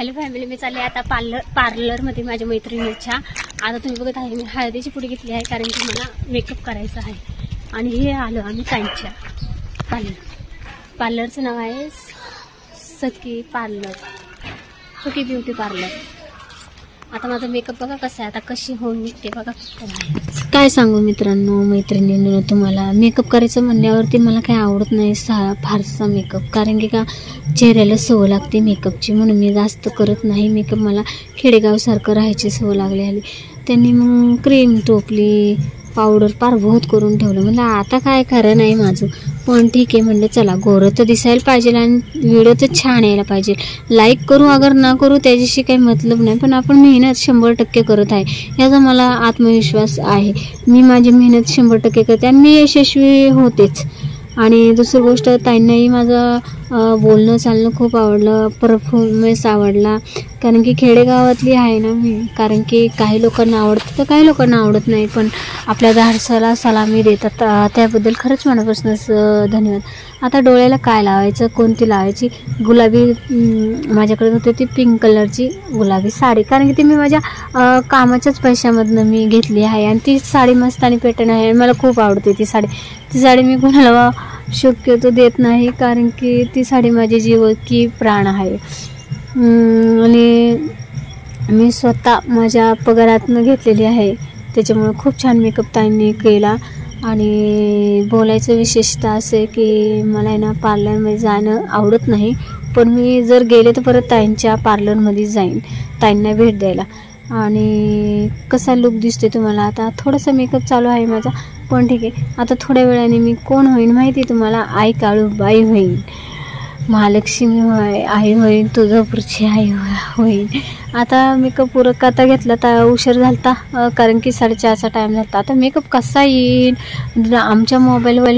Hello family, मी चालले आता पार्लरमध्ये माझ्या मैत्रिणीच्या. आता तुम्ही बघत आहे मी हळदीची पुडी घेतली आहे कारण की मला मेकअप करायचा आहे. आणि हे आलो आम्ही त्यांच्या पार्लरचं नाव आहे सखी ब्युटी पार्लर. आता माझा मेकअप बघा कसा आहे, आता कशी होऊन निघते बघा. काय सांगू मित्रांनो मैत्रिणींनो, तुम्हाला मेकअप करायचं म्हणल्यावरती मला काही आवडत नाही फारसा मेकअप, कारण की का चेहऱ्याला सवय लागते मेकअपची, म्हणून मी जास्त करत नाही मेकअप. मला खेडेगावसारखं राहायची सवय लागली आली. त्यांनी मग क्रीम टोपली, पावडर पार बहुत करून ठेवलं. म्हणलं आता काय खरं नाही माझं, पण ठीक आहे म्हणलं चला, गोरं तर दिसायला पाहिजे आणि व्हिडिओ तर छान यायला पाहिजे. लाईक करू अगर ना करू त्याच्याशी काही मतलब नाही, पण आपण मेहनत 100% करत आहे याचा मला आत्मविश्वास आहे. मी माझी मेहनत 100% करते आणि मी यशस्वी होतेच. आणि दुसरी गोष्ट, ताईंनाही माझं बोलणं चालणं खूप आवडलं, परफॉर्मन्स आवडला, कारण की खेडेगावातली आहे ना मी. कारण की काही लोकांना आवडतं तर काही लोकांना आवडत नाही, पण आपल्या धाडसाला सलामी देतात, त्याबद्दल खरंच मनापासूनच धन्यवाद. आता डोळ्याला काय लावायचं, कोणती लावायची? गुलाबी माझ्याकडे होती ती पिंक कलरची गुलाबी साडी, कारण की ती मी माझ्या कामाच्याच पैशामधनं मी घेतली आहे आणि ती साडी मस्त आणि पॅटर्न आहे. मला खूप आवडते ती साडी मी कोणाला शक्यतो देत नाही, कारण की ती साडी माझी जीव की प्राण आहे. आणि मी स्वतः माझ्या पगारातनं घेतलेली आहे, त्याच्यामुळे खूप छान मेकअप ताईंनी केला. आणि बोलायचं विशेषतः असं आहे की मला आहे ना पार्लरमध्ये जाणं आवडत नाही, पण मी जर गेले तर परत ताईंच्या पार्लरमध्ये जाईन ताईंना भेट द्यायला. आणि कसा लुक दिसते तुम्हाला? आता थोडासा मेकअप चालू आहे माझा, पण ठीक आहे. आता थोड्या वेळाने मी कोण होईन माहिती तुम्हाला? आई काळूबाई होईन, महालक्ष्मी आई होईन, तुळजापूरची आई होईन. आता मेकअप उरकाता घेतला तर उशीर झालता, कारण की 4:30चा टाईम झाला. आता मेकअप कसा येईल? आमच्या मोबाईलवर